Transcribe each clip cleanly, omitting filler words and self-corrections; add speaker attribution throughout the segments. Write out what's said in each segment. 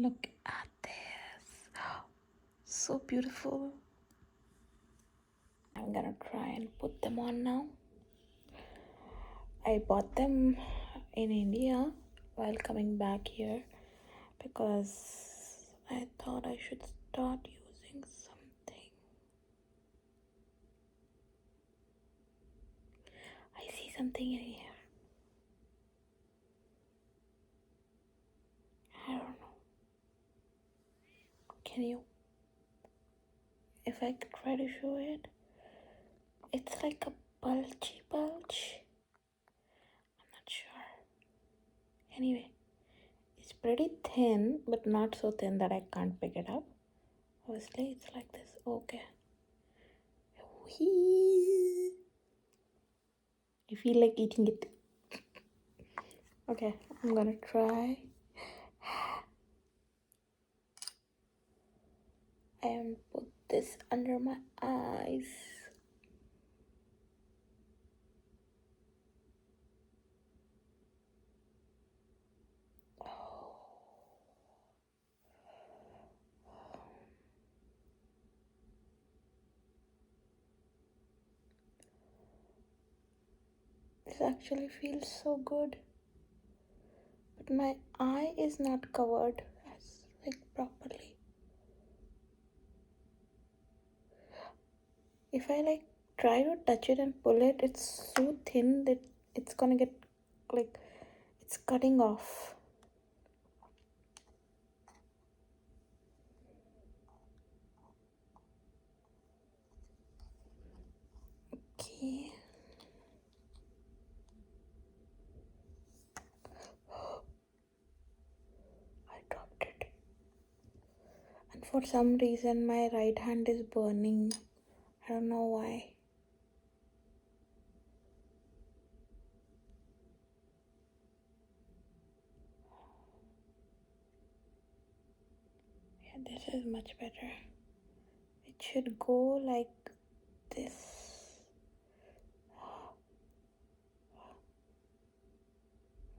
Speaker 1: Look at this. So beautiful. I'm gonna try and put them on now. I bought them in India while coming back here because I thought I should start using something. I see something in here. I don't know. Can you? If I try to show it, it's like a bulgy bulge. I'm not sure. Anyway, it's pretty thin, but not so thin that I can't pick it up. Obviously, it's like this. Okay. Whee! I feel like eating it. Okay, I'm gonna try. And put this under my eyes. This actually feels so good. But my eye is not covered as like properly. If I like try to touch it and pull it, it's so thin that it's gonna get like it's cutting off. Okay. I dropped it. And for some reason my right hand is burning. I don't know why. Yeah, this is much better. It should go like this.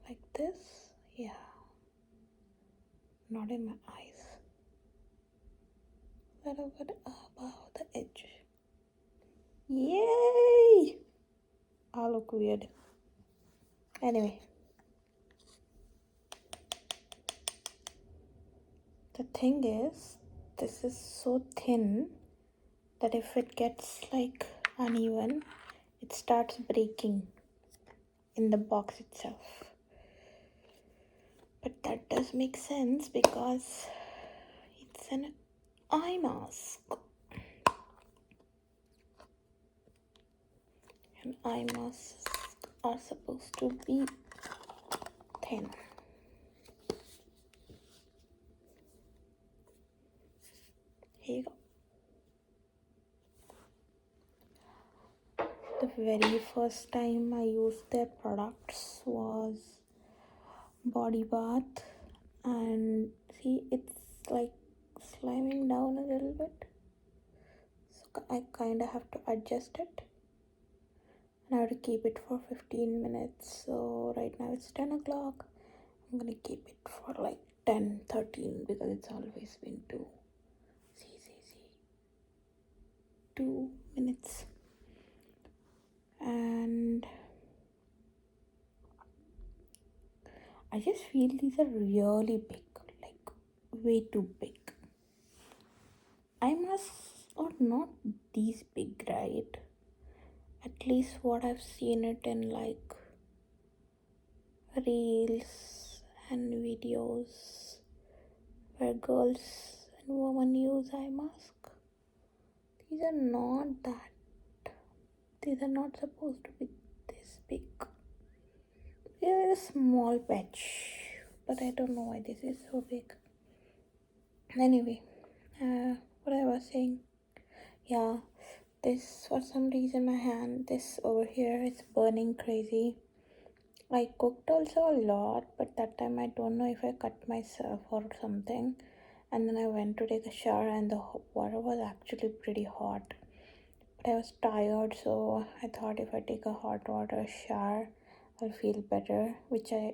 Speaker 1: Like this? Yeah. Not in my eyes. A little bit above the edge. Yay! I look weird. Anyway. The thing is, this is so thin that if it gets like uneven, it starts breaking in the box itself. But that does make sense because it's an eye mask. And eye masks are supposed to be thin. Here you go. The very first time I used their products was body bath, and see, it's like sliming down a little bit, so I kind of have to adjust it, and I have to keep it for 15 minutes. So right now it's 10 o'clock. I'm gonna keep it for like 10-13 because it's always been 2 minutes. And I just feel these are really big, like way too big. Eye masks are not these big, right? At least what I've seen it in like reels and videos where girls and women use eye mask. These are not that. These are not supposed to be this big. Here is a small patch, but I don't know why this is so big. Anyway, what I was saying, yeah, this for some reason my hand, this over here is burning crazy. I cooked also a lot, but that time I don't know if I cut myself or something. And then I went to take a shower, and the water was actually pretty hot. But I was tired, so I thought if I take a hot water shower, I'll feel better, which I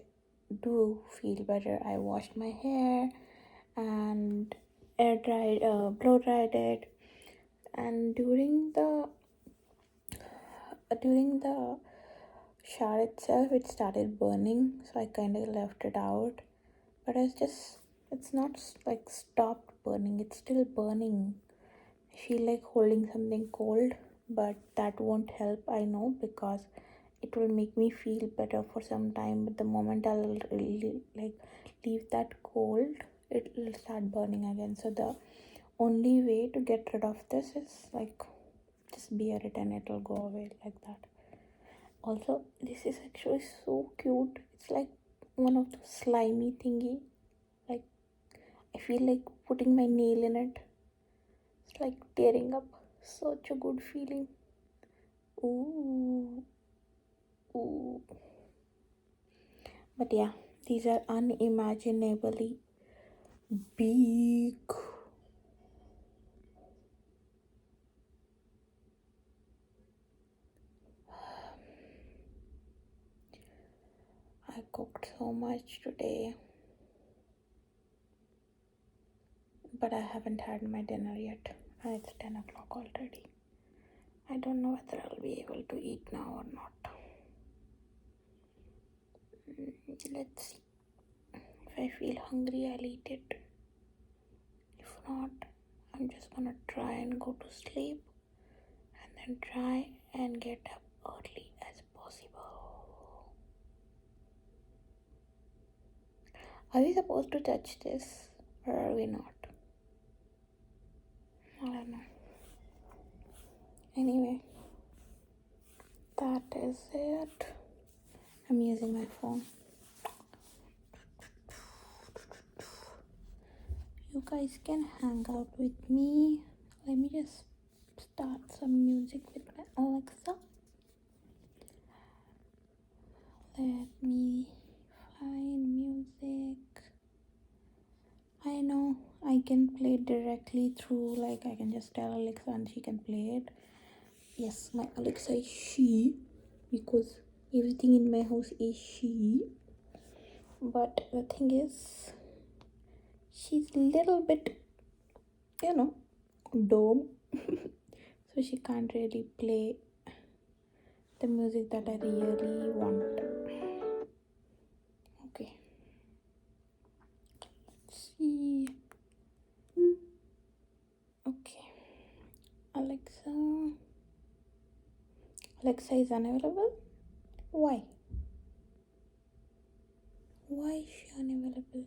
Speaker 1: do feel better. I washed my hair and blow dried it. And during the shower itself, it started burning, so I kind of left it out. But it's not like stopped burning, it's still burning. I feel like holding something cold, but that won't help, I know, because it will make me feel better for some time. But the moment I'll really like leave that cold, it will start burning again. So the only way to get rid of this is like just bear it and it'll go away like that. Also, this is actually so cute. It's like one of those slimy thingy. Like I feel like putting my nail in it. It's like tearing up. Such a good feeling. Ooh, ooh. But yeah, these are unimaginably big. I cooked so much today, but I haven't had my dinner yet. And it's 10 o'clock already. I don't know whether I'll be able to eat now or not. Let's see. If I feel hungry, I'll eat it. If not, I'm just gonna try and go to sleep and then try and get up early as possible. Are we supposed to touch this or are we not? I don't know. Anyway, that is it. I'm using my phone. You guys can hang out with me. Let me just start some music with my Alexa. Let me find music. I know I can play it directly through, like I can just tell Alexa and she can play it. Yes, my Alexa is she, because everything in my house is she. But the thing is, she's a little bit, dumb. So she can't really play the music that I really want. Okay. Let's see. Okay. Alexa. Alexa is unavailable. Why? Why is she unavailable?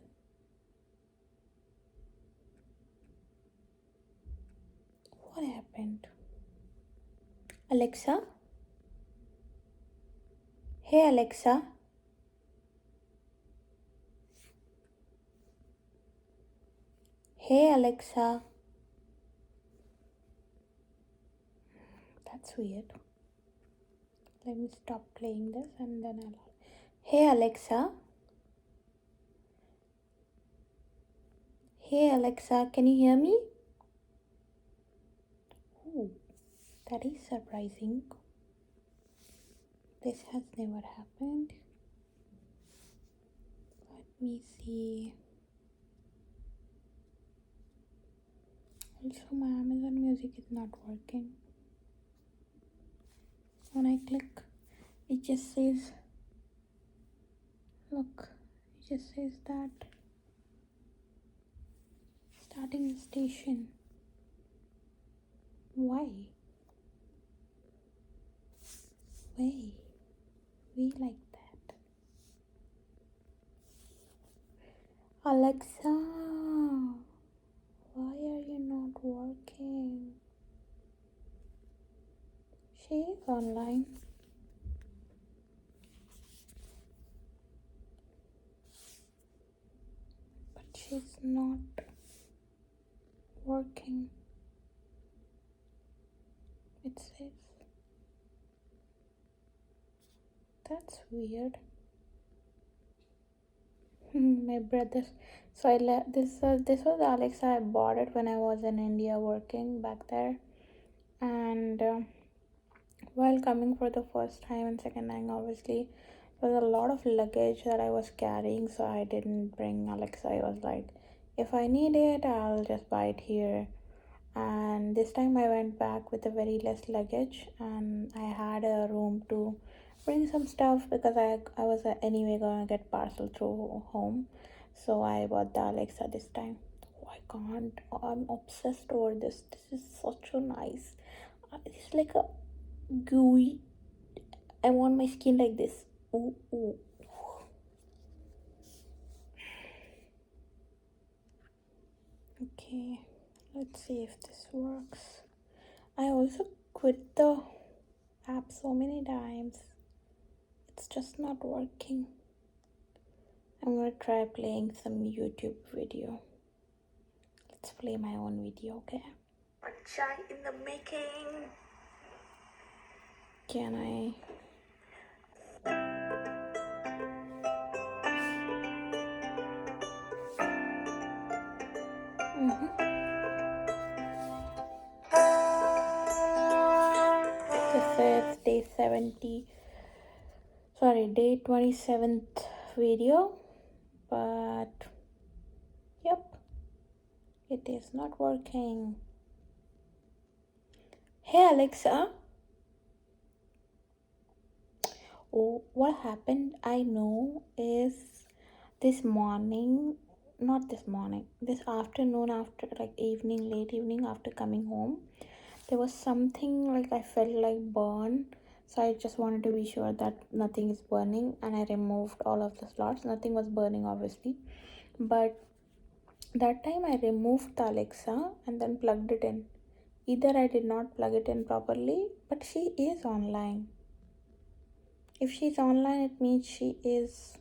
Speaker 1: What happened? Alexa? Hey Alexa? Hey Alexa? That's weird. Let me stop playing this and then I'll... Hey Alexa? Hey Alexa, can you hear me? Ooh, that is surprising. This has never happened. Let me see. Also, my Amazon Music is not working. When I click, it just says, look, it just says that starting the station. Why? Why? We like that. Alexa, why are you not working? She is online. But she's not working. It says. That's weird. My brother. So I this was Alexa. I bought it when I was in India working back there, and while coming for the first time and second time, obviously there was a lot of luggage that I was carrying, so I didn't bring Alexa. I was like, If I need it, I'll just buy it here. And this time I went back with a very less luggage, and I had a room to bring some stuff because I was anyway gonna get parcel through home. So I bought the Alexa this time. Oh, I can't. I'm obsessed over this. This is such a nice. It's like a gooey. I want my skin like this. Ooh, ooh. Okay, let's see if this works. I also quit the app so many times. It's just not working. I'm gonna try playing some YouTube video. Let's play my own video, okay? Chai in the making. Can I? This is day 70. Sorry, day 27th video. But yep, it is not working. Hey Alexa. Oh, what happened? I know is this morning, not this morning, this afternoon, after like evening, late evening, after coming home, there was something like I felt like burn. So I just wanted to be sure that nothing is burning, and I removed all of the slots. Nothing was burning, obviously, but that time I removed the Alexa and then plugged it in. Either I did not plug it in properly, but she is online. If she's online, it means she is.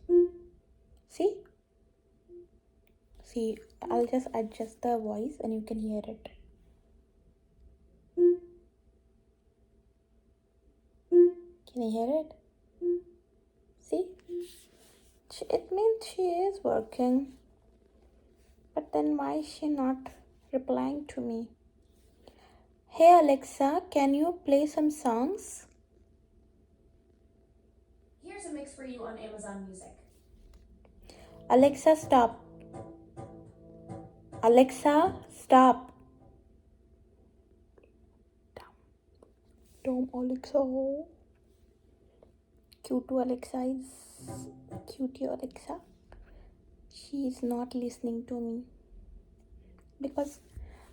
Speaker 1: See? See, I'll just adjust the voice and you can hear it. Can you hear it? See? It means she is working. But then why is she not replying to me? Hey Alexa, can you play some songs?
Speaker 2: Here's a mix for you on Amazon Music.
Speaker 1: Alexa, stop. Alexa, stop. Dumb Alexa. Cute Alexa is cute Alexa. She is not listening to me because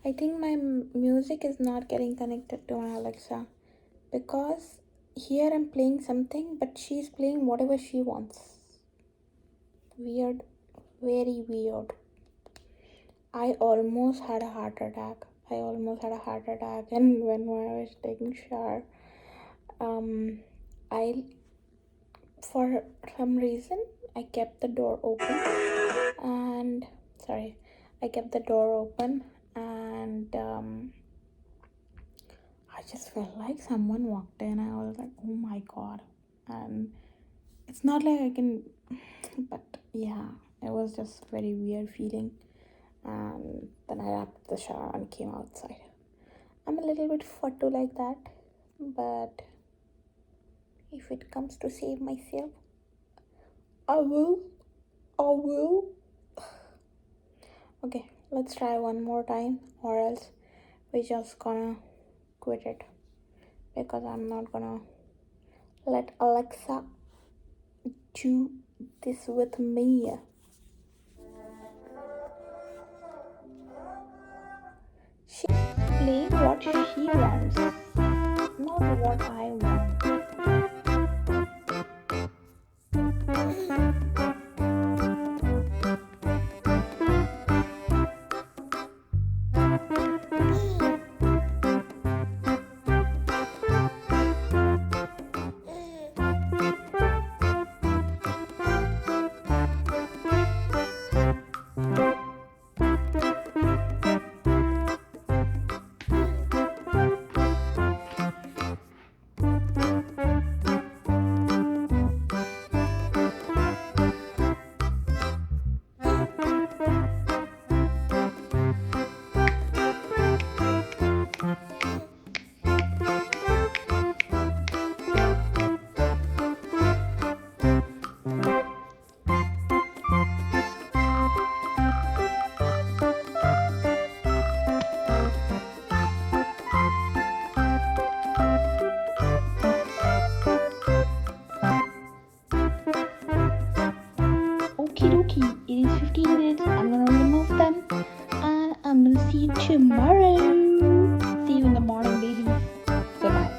Speaker 1: I think my music is not getting connected to my Alexa, because here I'm playing something but she's playing whatever she wants. Weird, very weird. I almost had a heart attack. And when I was taking shower, I for some reason I kept the door open and I just felt like someone walked in. I was like, oh my god. And it's not like I can, but yeah, it was just very weird feeling. And then I wrapped the shower and came outside. I'm a little bit fatu like that, but if it comes to save myself, I will. Okay, let's try one more time, or else we're just gonna quit it, because I'm not gonna let Alexa do this with me. She play what she wants, not what I want. I'm gonna remove them, and I'm gonna see you tomorrow. See you in the morning, baby. Good night.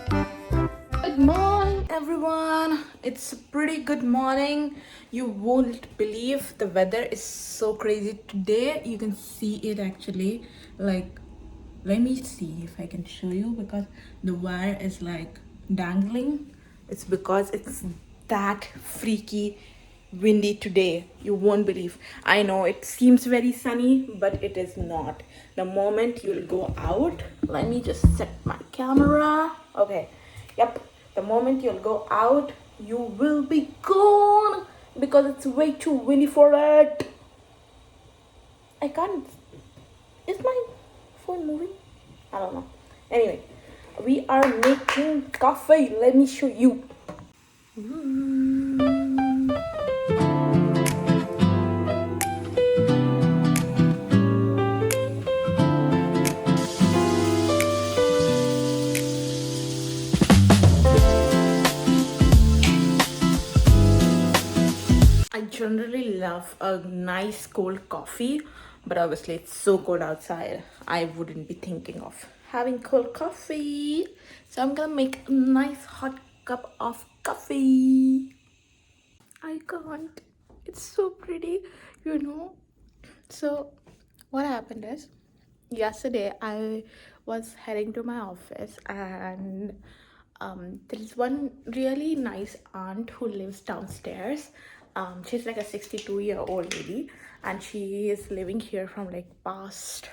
Speaker 1: Good morning, everyone. It's a pretty good morning. You won't believe the weather is so crazy today. You can see it actually. Like, let me see if I can show you, because the wire is like dangling. It's because it's that freaky windy today. You won't believe. I know it seems very sunny, but it is not. The moment you'll go out, let me just set my camera. Okay, yep, the moment you'll go out, you will be gone because it's way too windy for it. I can't. Is my phone moving? I don't know. Anyway, we are making coffee. Let me show you. I generally love a nice cold coffee, but obviously it's so cold outside. I wouldn't be thinking of having cold coffee. So I'm gonna make a nice hot cup of coffee. I can't. It's so pretty, you know. So what happened is, yesterday I was heading to my office, and there is one really nice aunt who lives downstairs. She's like a 62-year-old lady, and she is living here from like past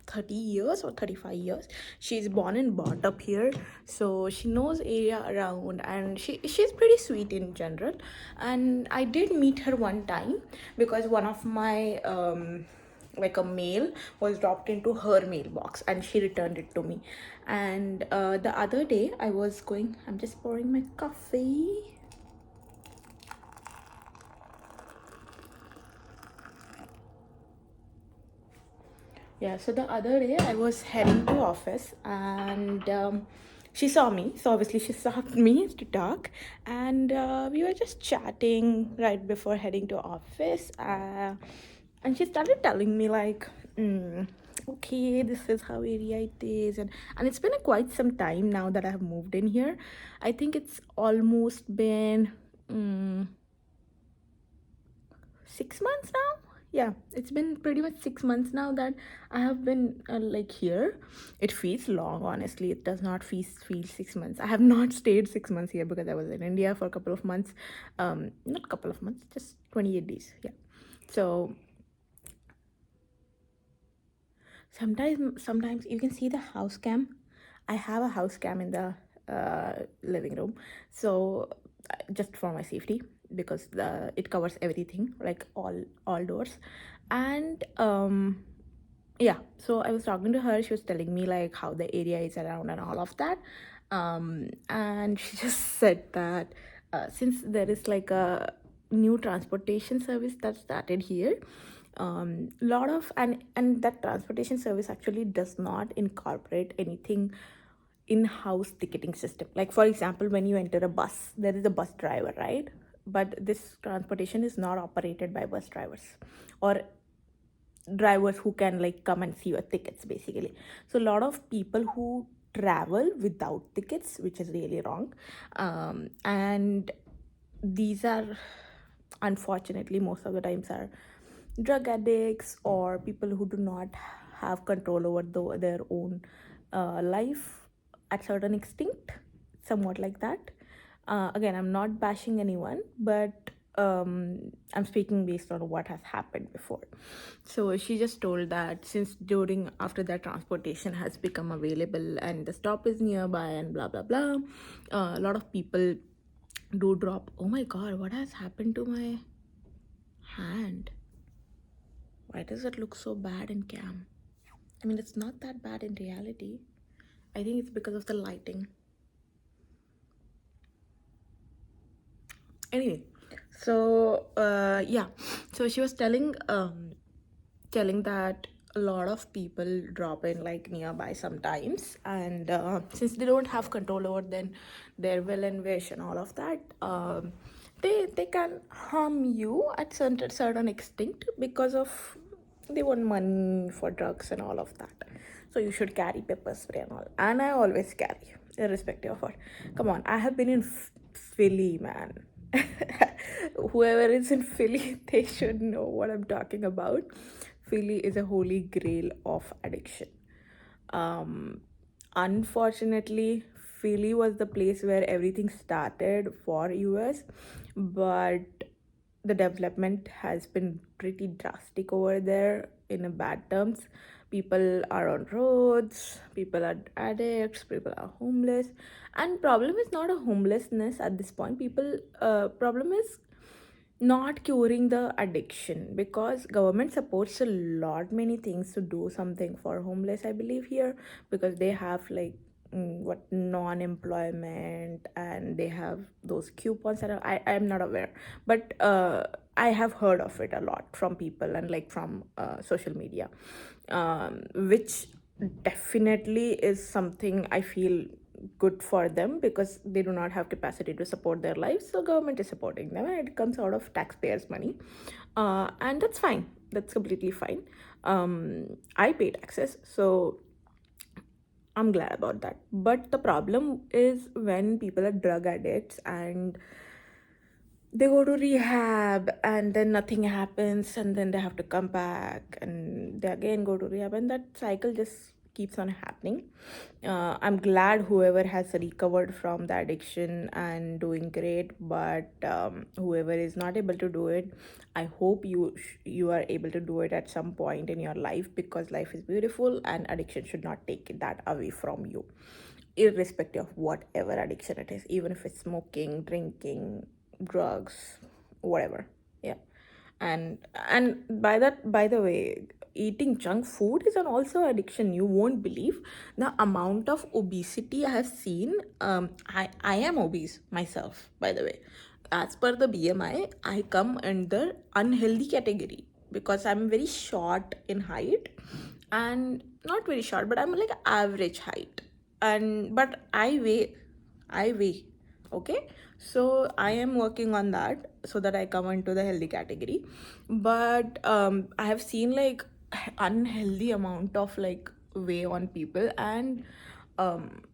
Speaker 1: 30 years or 35 years. She's born and brought up here, so she knows area around, and she's pretty sweet in general. And I did meet her one time because one of my like a mail was dropped into her mailbox, and she returned it to me. And the other day I was going, I'm just pouring my coffee. Yeah, so the other day I was heading to office, and she saw me, so obviously she stopped me to talk, and we were just chatting right before heading to office, and she started telling me like, okay, this is how area it is, and it's been quite some time now that I have moved in here. I think it's almost been 6 months now. Yeah, it's been pretty much 6 months now that I have been like here. It feels long, honestly. It does not feel 6 months. I have not stayed 6 months here because I was in India for a couple of months. Not couple of months, just 28 days. Yeah. So sometimes you can see the house cam. I have a house cam in the living room, so just for my safety, because it covers everything, like all doors. And yeah, so I was talking to her. She was telling me like how the area is around and all of that. And she just said that since there is like a new transportation service that started here, lot of and that transportation service actually does not incorporate anything in-house ticketing system. Like for example, when you enter a bus, there is a bus driver, right? But this transportation is not operated by bus drivers or drivers who can like come and see your tickets, basically. So a lot of people who travel without tickets, which is really wrong. And these are, unfortunately, most of the times are drug addicts or people who do not have control over their own life at certain extent, somewhat like that. Again, I'm not bashing anyone, but I'm speaking based on what has happened before. So she just told that since during after that transportation has become available and the stop is nearby and blah blah blah, a lot of people do drop. Oh my god, what has happened to my hand? Why does it look so bad in cam? I mean, it's not that bad in reality. I think it's because of the lighting. Anyway, so yeah, so she was telling that a lot of people drop in like nearby sometimes, and since they don't have control over then their will and wish and all of that, they can harm you at certain extent because of they want money for drugs and all of that. So you should carry pepper spray and all. And I always carry, irrespective of what. Come on, I have been in Philly, man. Whoever is in Philly, they should know what I'm talking about. Philly is a holy grail of addiction. Um, Unfortunately, Philly was the place where everything started for US, but the development has been pretty drastic over there in a bad terms. People are on roads, people are addicts, people are homeless, and problem is not a homelessness at this point. People problem is not curing the addiction, because government supports a lot many things to do something for homeless, I believe, here, because they have like what non-employment, and they have those coupons that I'm not aware, but I have heard of it a lot from people and like from social media, which definitely is something I feel good for them, because they do not have capacity to support their lives, so government is supporting them and it comes out of taxpayers money, and that's fine, that's completely fine. I pay taxes, so I'm glad about that. But the problem is when people are drug addicts and they go to rehab and then nothing happens, and then they have to come back and they again go to rehab, and that cycle just keeps on happening. I'm glad whoever has recovered from the addiction and doing great, but whoever is not able to do it, I hope you are able to do it at some point in your life, because life is beautiful and addiction should not take that away from you, irrespective of whatever addiction it is, even if it's smoking, drinking, drugs, whatever. Yeah. And by the way, eating junk food is an also addiction. You won't believe the amount of obesity I have seen. I am obese myself, by the way. As per the BMI, I come under unhealthy category, because I'm very short in height, and not very short, but I'm like average height, and but I weigh, okay. So I am working on that so that I come into the healthy category, but I have seen like unhealthy amount of like weigh on people, and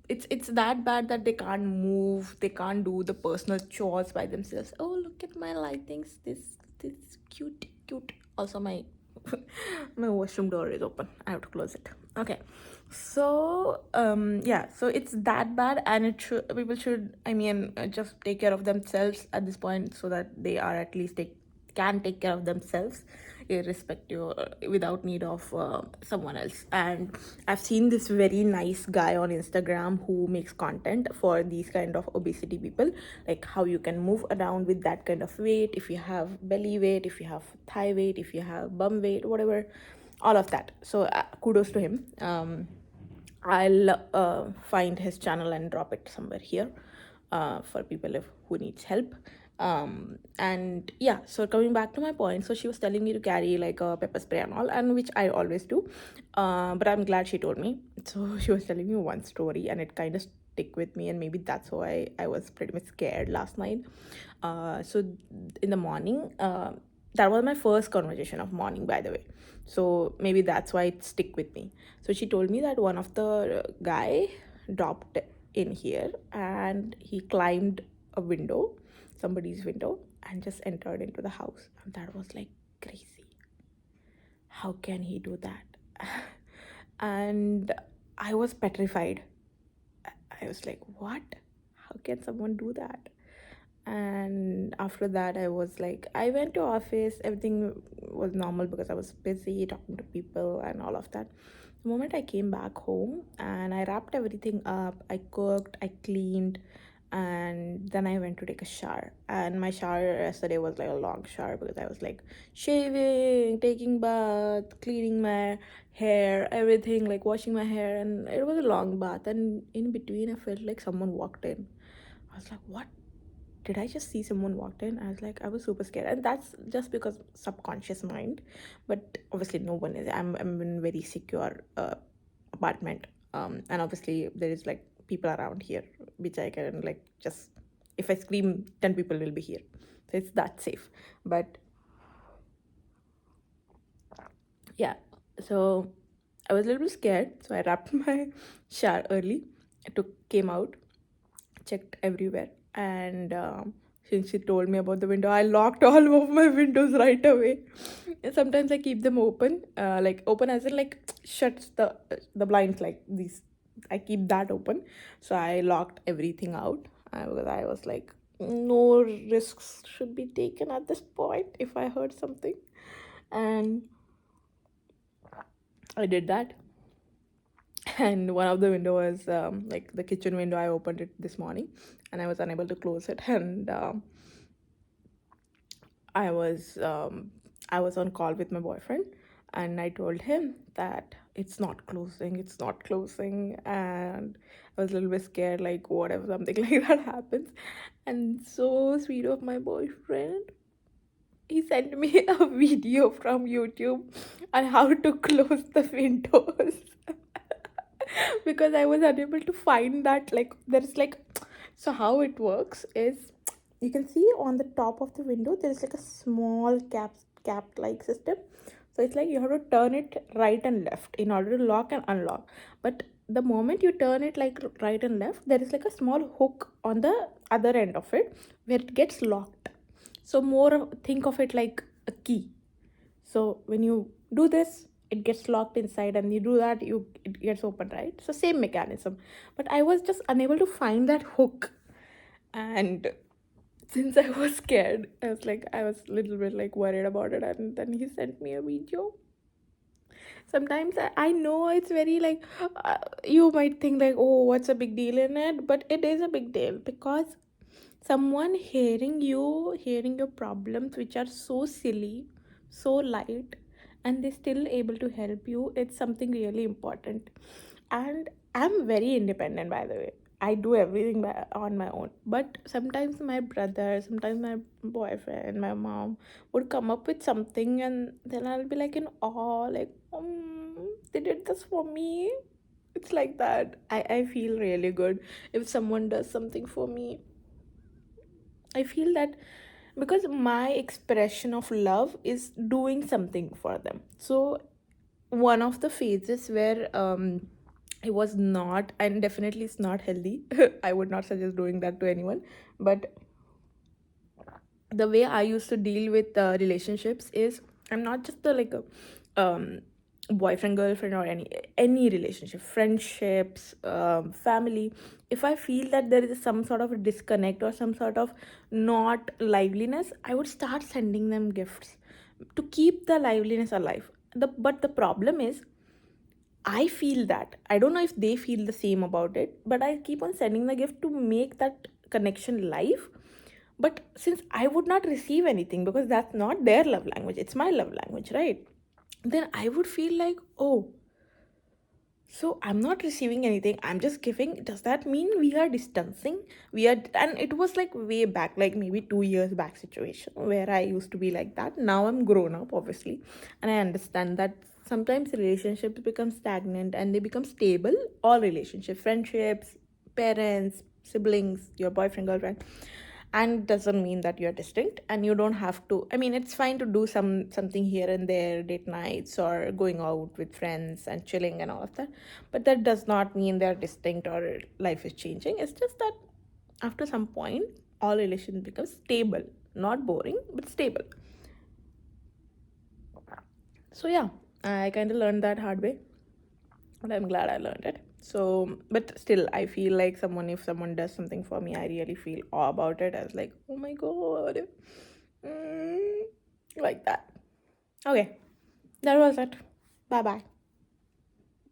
Speaker 1: it's that bad that they can't move, they can't do the personal chores by themselves. Oh, look at my lightings, this cute. Also my my washroom door is open, I have to close it. Okay. So yeah, so it's that bad, and it should, people should, I mean, just take care of themselves at this point, so that they are at least can take care of themselves, irrespective, without need of someone else. And I've seen this very nice guy on Instagram who makes content for these kind of obesity people, like how you can move around with that kind of weight, if you have belly weight, if you have thigh weight, if you have bum weight, whatever, all of that. So kudos to him. I'll find his channel and drop it somewhere here, for people who needs help. And yeah, so coming back to my point, so she was telling me to carry like a pepper spray and all, and which I always do. But I'm glad she told me. So she was telling me one story, and it kind of stick with me, and maybe that's why I was pretty much scared last night. So in the morning, that was my first conversation of morning, by the way, so maybe that's why it stick with me. So she told me that one of the guy dropped in here, and he climbed a window, somebody's window, and just entered into the house, and that was like crazy. How can he do that? And I was petrified. I was like, what? How can someone do that? And after that, I was like, I went to office, everything was normal because I was busy talking to people and all of that. The moment I came back home and I wrapped everything up, I cooked, I cleaned, and then I went to take a shower. And my shower yesterday was like a long shower, because I was like shaving, taking bath, cleaning my hair, everything, like washing my hair, and it was a long bath. And in between, I felt like someone walked in. I was like, what? Did I just see someone walked in? I was like, I was super scared. And that's just because subconscious mind. But obviously no one is. I'm in very secure apartment. And obviously there is like people around here, which I can like just, if I scream, 10 people will be here. So it's that safe. But Yeah, so I was a little bit scared, so I wrapped my shower early. Came out, checked everywhere, and since she told me about the window, I locked all of my windows right away. And sometimes I keep them open, like open as in like shuts the blinds like these. I keep that open, so I locked everything out because I was like, no risks should be taken at this point if I heard something, and I did that. And one of the window was like the kitchen window. I opened it this morning and I was unable to close it, and i was um, I was on call with my boyfriend, and I told him that it's not closing, and I was a little bit scared, like what if something like that happens. And so sweet of my boyfriend, he sent me a video from YouTube on how to close the windows. Because I was unable to find that. Like, there's like, so how it works is, you can see on the top of the window there's like a small cap like system. So it's like you have to turn it right and left in order to lock and unlock. But the moment you turn it like right and left, there is like a small hook on the other end of it where it gets locked. So more think of it like a key. So when you do this, it gets locked inside, and you do that, it gets open, right? So same mechanism. But I was just unable to find that hook. And since I was scared, I was a little bit like worried about it, and then he sent me a video. Sometimes I know it's very like, you might think like, oh, what's a big deal in it, but it is a big deal, because someone hearing your problems, which are so silly, so light, and they still able to help you, it's something really important. And I'm very independent, by the way. I do everything on my own, but sometimes my brother, sometimes my boyfriend, my mom would come up with something, and then I'll be like in awe, like, they did this for me. It's like that. I feel really good if someone does something for me. I feel that because my expression of love is doing something for them. So one of the phases where it was not, and definitely it's not healthy. I would not suggest doing that to anyone. But the way I used to deal with relationships is, I'm not just the like a boyfriend girlfriend or any relationship, friendships, family. If I feel that there is some sort of a disconnect or some sort of not liveliness, I would start sending them gifts to keep the liveliness alive. But the problem is, I feel that, I don't know if they feel the same about it, but I keep on sending the gift to make that connection live. But since I would not receive anything, because that's not their love language, it's my love language, right? Then I would feel like, oh, so I'm not receiving anything, I'm just giving. Does that mean we are distancing? And it was like way back, like maybe 2 years back situation where I used to be like that. Now I'm grown up, obviously, and I understand that sometimes relationships become stagnant and they become stable. All relationships, friendships, parents, siblings, your boyfriend, girlfriend, and doesn't mean that you're distinct, and you don't have to. I mean, it's fine to do something here and there, date nights or going out with friends and chilling and all of that, but that does not mean they're distinct or life is changing. It's just that after some point, all relations become stable, not boring but stable. So yeah, I kind of learned that hard way, but I'm glad I learned it. So, but still, I feel like if someone does something for me, I really feel awe about it. I was like, oh my god, mm, like that. Okay, that was it. Bye bye.